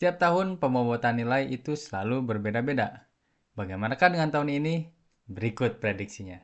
Setiap tahun pembobotan nilai itu selalu berbeda-beda. Bagaimanakah dengan tahun ini? Berikut prediksinya.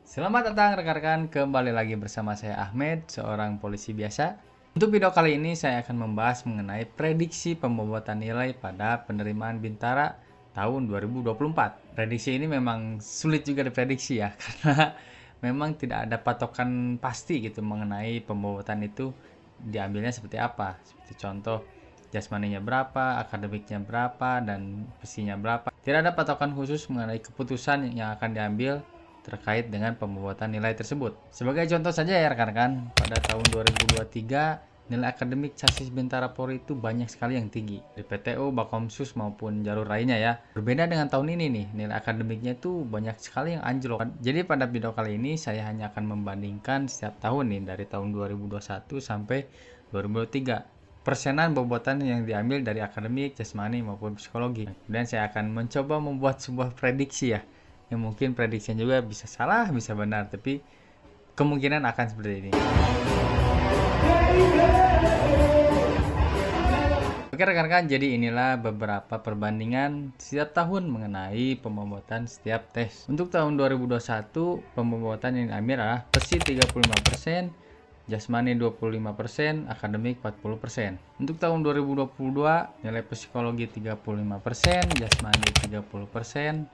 Selamat datang rekan-rekan, kembali lagi bersama saya Ahmed, seorang polisi biasa. Untuk video kali ini saya akan membahas mengenai prediksi pembobotan nilai pada penerimaan Bintara tahun 2024. Prediksi ini memang sulit juga diprediksi ya, karena memang tidak ada patokan pasti gitu mengenai pembobotan itu diambilnya seperti apa. Seperti contoh, jasmaninya berapa, akademiknya berapa, dan psinya berapa. Tidak ada patokan khusus mengenai keputusan yang akan diambil terkait dengan pembobotan nilai tersebut. Sebagai contoh saja ya rekan-rekan, pada tahun 2023 nilai akademik Casis Bintara Polri itu banyak sekali yang tinggi di PTU, Bakomsus maupun jalur lainnya ya. Berbeda dengan tahun ini nih, nilai akademiknya itu banyak sekali yang anjlok. Jadi pada video kali ini saya hanya akan membandingkan setiap tahun nih dari tahun 2021 sampai 2023. Persenan bobotan yang diambil dari akademik, jasmani maupun psikologi. Kemudian saya akan mencoba membuat sebuah prediksi ya, yang mungkin prediksinya juga bisa salah, bisa benar, tapi kemungkinan akan seperti ini. Oke rekan-rekan, jadi inilah beberapa perbandingan setiap tahun mengenai pembobotan setiap tes. Untuk tahun 2021, pembobotan yang diambil adalah PSI 35%, jasmani 25%, akademik 40%. Untuk tahun 2022, nilai psikologi 35%, jasmani 30%,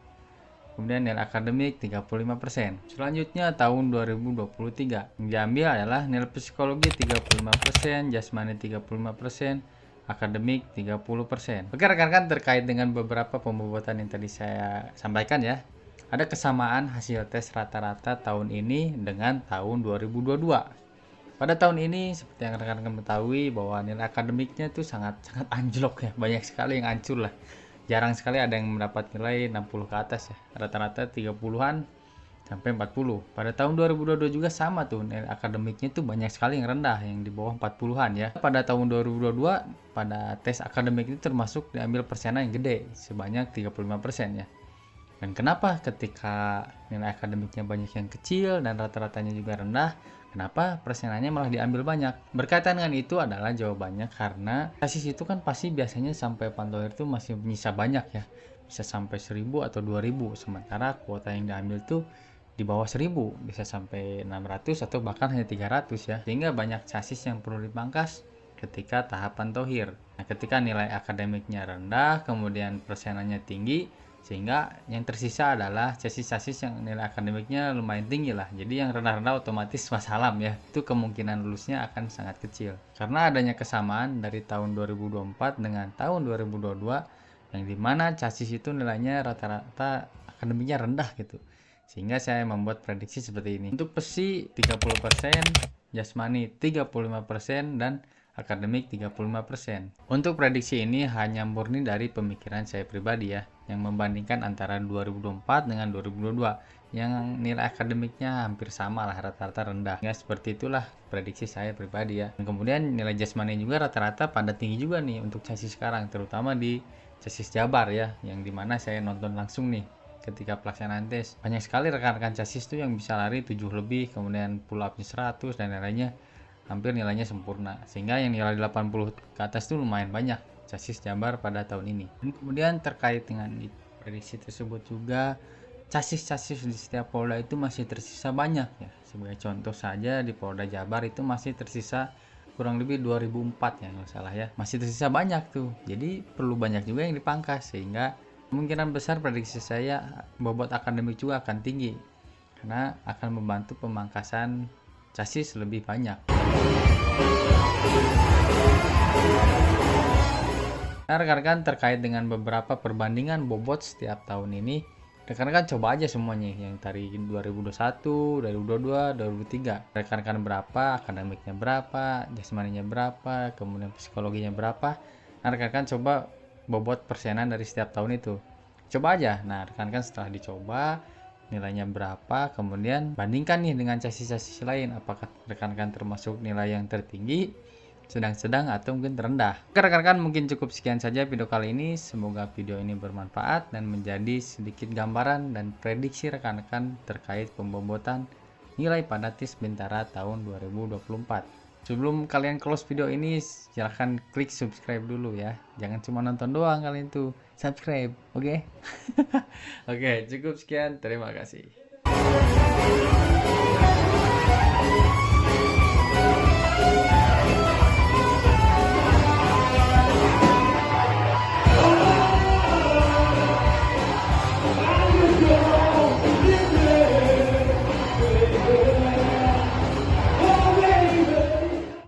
kemudian nilai akademik 35%. Selanjutnya tahun 2023 yang diambil adalah nilai psikologi 35%, jasmani 35%, akademik 30%. Oke rekan-rekan, terkait dengan beberapa pembobotan yang tadi saya sampaikan ya, ada kesamaan hasil tes rata-rata tahun ini dengan tahun 2022. Pada tahun ini seperti yang rekan-rekan ketahui bahwa nilai akademiknya itu sangat anjlok ya, banyak sekali yang hancur lah. Jarang sekali ada yang mendapat nilai 60 ke atas ya, rata-rata 30-an sampai 40. Pada tahun 2022 juga sama tuh, nilai akademiknya itu banyak sekali yang rendah, yang di bawah 40-an ya. Pada tahun 2022 pada tes akademik itu termasuk diambil persenan yang gede sebanyak 35% ya. Dan kenapa ketika nilai akademiknya banyak yang kecil dan rata-ratanya juga rendah, kenapa persenannya malah diambil banyak? Berkaitan dengan itu adalah jawabannya karena Casis itu kan pasti biasanya sampai Pantoir itu masih menyisa banyak ya. Bisa sampai 1000 atau 2000, sementara kuota yang diambil tuh di bawah 1000, bisa sampai 600 atau bahkan hanya 300 ya. Sehingga banyak Casis yang perlu dipangkas ketika tahapan tohir. Nah, ketika nilai akademiknya rendah, kemudian persenannya tinggi, sehingga yang tersisa adalah Casis-Casis yang nilai akademiknya lumayan tinggi lah. Jadi yang rendah-rendah otomatis wassalam ya, itu kemungkinan lulusnya akan sangat kecil. Karena adanya kesamaan dari tahun 2024 dengan tahun 2022, yang dimana Casis itu nilainya rata-rata akademiknya rendah gitu, sehingga saya membuat prediksi seperti ini. Untuk PSI 30%, jasmani 35%, dan akademik 35%. Untuk prediksi ini hanya murni dari pemikiran saya pribadi ya, yang membandingkan antara 2024 dengan 2022, yang nilai akademiknya hampir sama lah, rata-rata rendah. Ya seperti itulah prediksi saya pribadi ya. Dan kemudian nilai jasmani juga rata-rata pada tinggi juga nih untuk Casis sekarang, terutama di Casis Jabar ya, yang dimana saya nonton langsung nih ketika pelaksanaan tes. Banyak sekali rekan-rekan Casis tuh yang bisa lari 7 lebih, kemudian pull up-nya 100 dan lainnya hampir nilainya sempurna, sehingga yang nilai 80 ke atas itu lumayan banyak Casis Jabar pada tahun ini. Dan kemudian terkait dengan prediksi tersebut juga, Casis-Casis di setiap Polda itu masih tersisa banyak ya. Sebagai contoh saja, di Polda Jabar itu masih tersisa kurang lebih 2004 ya nggak salah ya, masih tersisa banyak tuh. Jadi perlu banyak juga yang dipangkas, sehingga kemungkinan besar prediksi saya bobot akademik juga akan tinggi karena akan membantu pemangkasan Casis lebih banyak. Nah rekan-rekan, terkait dengan beberapa perbandingan bobot setiap tahun ini, rekan-rekan coba aja semuanya yang dari 2021, 2022, 2023. Rekan-rekan berapa, akademiknya berapa, jasmaninya berapa, kemudian psikologinya berapa. Nah rekan-rekan coba bobot persenan dari setiap tahun itu. Coba aja. Nah rekan-rekan setelah dicoba nilainya berapa, kemudian bandingkan nih dengan Casis-Casis lain, apakah rekan-rekan termasuk nilai yang tertinggi sedang-sedang atau mungkin terendah. Oke rekan-rekan, mungkin cukup sekian saja video kali ini. Semoga video ini bermanfaat dan menjadi sedikit gambaran dan prediksi rekan-rekan terkait pembobotan nilai pada TIS Bintara tahun 2024. Sebelum kalian close video ini, silahkan klik subscribe dulu ya. Jangan cuma nonton doang kalian tuh, subscribe, oke? Oke, cukup sekian. Terima kasih.